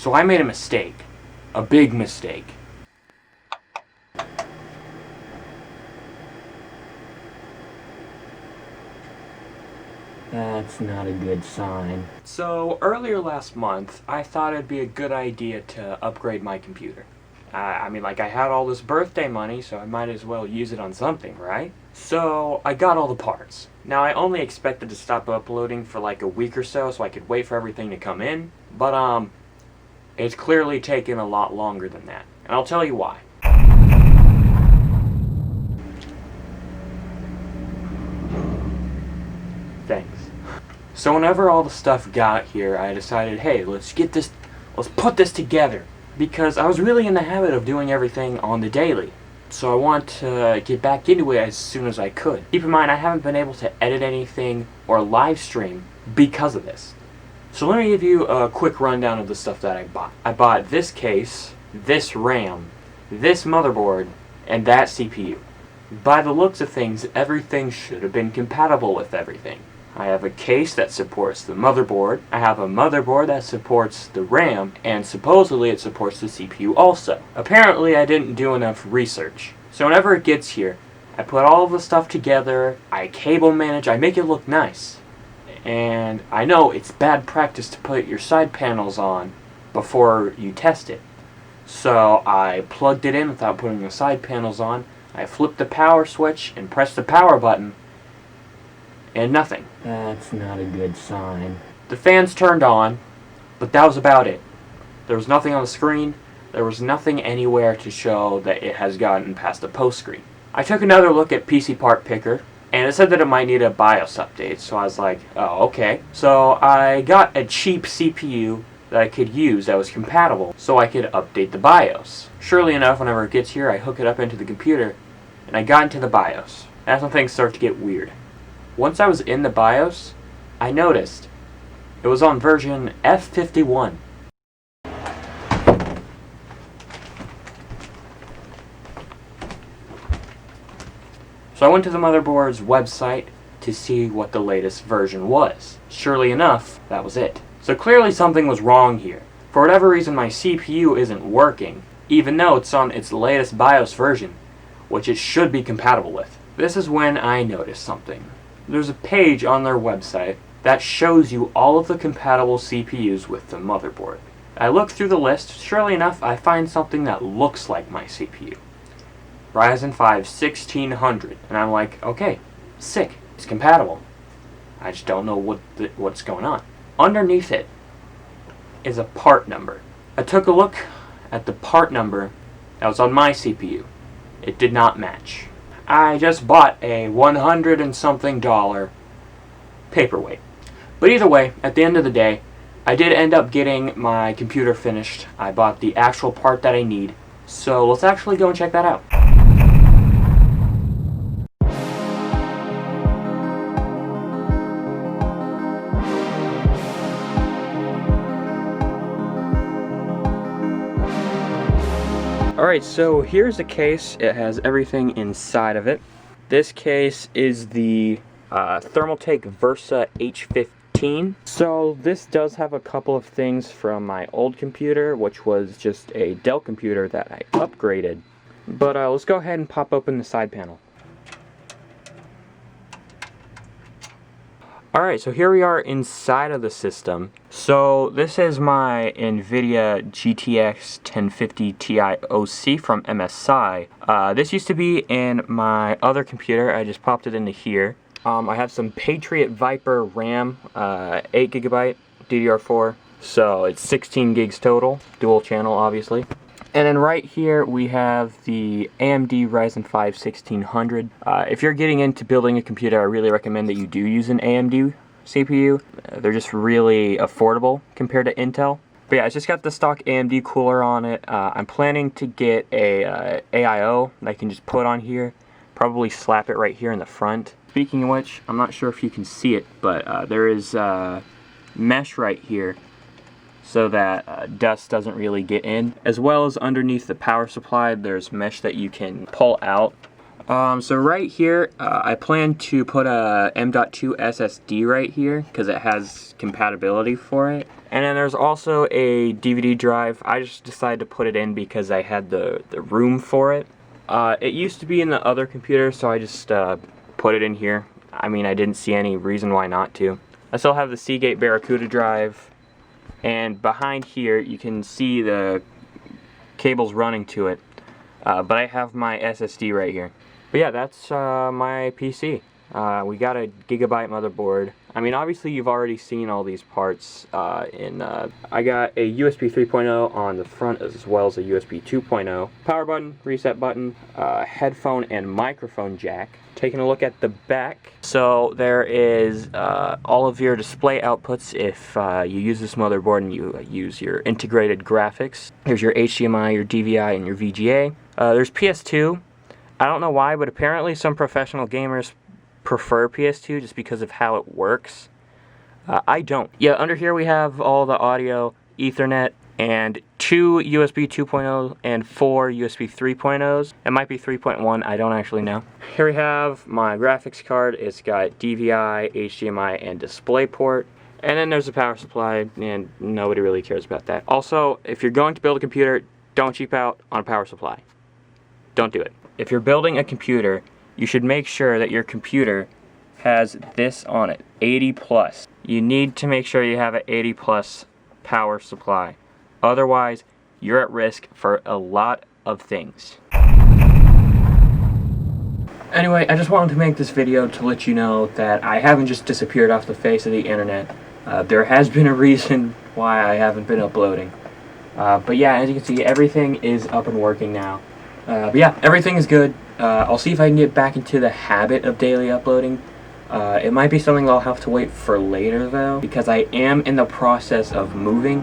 So I made a mistake. A big mistake. That's not a good sign. So earlier last month, I thought it'd be a good idea to upgrade my computer. I had all this birthday money, so I might as well use it on something, right? So I got all the parts. Now I only expected to stop uploading for like a week or so I could wait for everything to come in, but it's clearly taken a lot longer than that. And I'll tell you why. Thanks. So whenever all the stuff got here, I decided, hey, let's put this together. Because I was really in the habit of doing everything on the daily. So I want to get back into it as soon as I could. Keep in mind, I haven't been able to edit anything or live stream because of this. So let me give you a quick rundown of the stuff that I bought. I bought this case, this RAM, this motherboard, and that CPU. By the looks of things, everything should have been compatible with everything. I have a case that supports the motherboard, I have a motherboard that supports the RAM, and supposedly it supports the CPU also. Apparently I didn't do enough research. So whenever it gets here, I put all of the stuff together, I cable manage, I make it look nice. And I know it's bad practice to put your side panels on before you test it. So I plugged it in without putting the side panels on, I flipped the power switch and pressed the power button, and nothing. That's not a good sign. The fans turned on, but that was about it. There was nothing on the screen, there was nothing anywhere to show that it has gotten past the post screen. I took another look at PC Part Picker, and it said that it might need a BIOS update, so I was like, oh, okay. So I got a cheap CPU that I could use that was compatible, so I could update the BIOS. Surely enough, whenever it gets here, I hook it up into the computer, and I got into the BIOS. That's when things start to get weird. Once I was in the BIOS, I noticed it was on version F51. So I went to the motherboard's website to see what the latest version was. Surely enough, that was it. So clearly something was wrong here. For whatever reason, my CPU isn't working, even though it's on its latest BIOS version, which it should be compatible with. This is when I noticed something. There's a page on their website that shows you all of the compatible CPUs with the motherboard. I look through the list, surely enough I find something that looks like my CPU. Ryzen 5 1600, and I'm like, okay, sick, it's compatible. I just don't know what's going on. Underneath it is a part number. I took a look at the part number that was on my CPU. It did not match. I just bought a $100 and something paperweight. But either way, at the end of the day, I did end up getting my computer finished. I bought the actual part that I need. So let's actually go and check that out. Alright, so here's the case. It has everything inside of it. This case is the Thermaltake Versa H15. So this does have a couple of things from my old computer, which was just a Dell computer that I upgraded. But let's go ahead and pop open the side panel. Alright, so here we are inside of the system. So this is my NVIDIA GTX 1050 Ti OC from MSI. This used to be in my other computer. I just popped it into here. I have some Patriot Viper RAM, 8GB DDR4. So it's 16 gigs total, dual channel obviously. And then right here we have the AMD Ryzen 5 1600. If you're getting into building a computer, I really recommend that you do use an AMD CPU. They're just really affordable compared to Intel. But yeah, it's just got the stock AMD cooler on it. I'm planning to get a AIO that I can just put on here. Probably slap it right here in the front. Speaking of which, I'm not sure if you can see it, but there is mesh right here, so that dust doesn't really get in. As well as underneath the power supply, there's mesh that you can pull out. So right here, I plan to put a M.2 SSD right here because it has compatibility for it. And then there's also a DVD drive. I just decided to put it in because I had the room for it. It used to be in the other computer, so I just put it in here. I mean, I didn't see any reason why not to. I still have the Seagate Barracuda drive, and behind here you can see the cables running to it. But I have my SSD right here. But yeah, that's my PC. We got a Gigabyte motherboard. I mean, obviously you've already seen all these parts I got a USB 3.0 on the front as well as a USB 2.0. Power button, reset button, headphone and microphone jack. Taking a look at the back. So there is all of your display outputs if you use this motherboard and you use your integrated graphics. Here's your HDMI, your DVI, and your VGA. There's PS2. I don't know why, but apparently some professional gamers prefer PS2 just because of how it works. I don't. Yeah, under here we have all the audio, Ethernet, and 2 USB 2.0 and 4 USB 3.0s. It might be 3.1, I don't actually know. Here we have my graphics card. It's got DVI, HDMI, and DisplayPort. And then there's the power supply, and nobody really cares about that. Also, if you're going to build a computer, don't cheap out on a power supply. Don't do it. If you're building a computer, you should make sure that your computer has this on it, 80 plus. You need to make sure you have an 80 plus power supply. Otherwise, you're at risk for a lot of things. Anyway, I just wanted to make this video to let you know that I haven't just disappeared off the face of the internet. There has been a reason why I haven't been uploading. But yeah, as you can see, everything is up and working now. But yeah, everything is good. I'll see if I can get back into the habit of daily uploading. It might be something I'll have to wait for later though, because I am in the process of moving.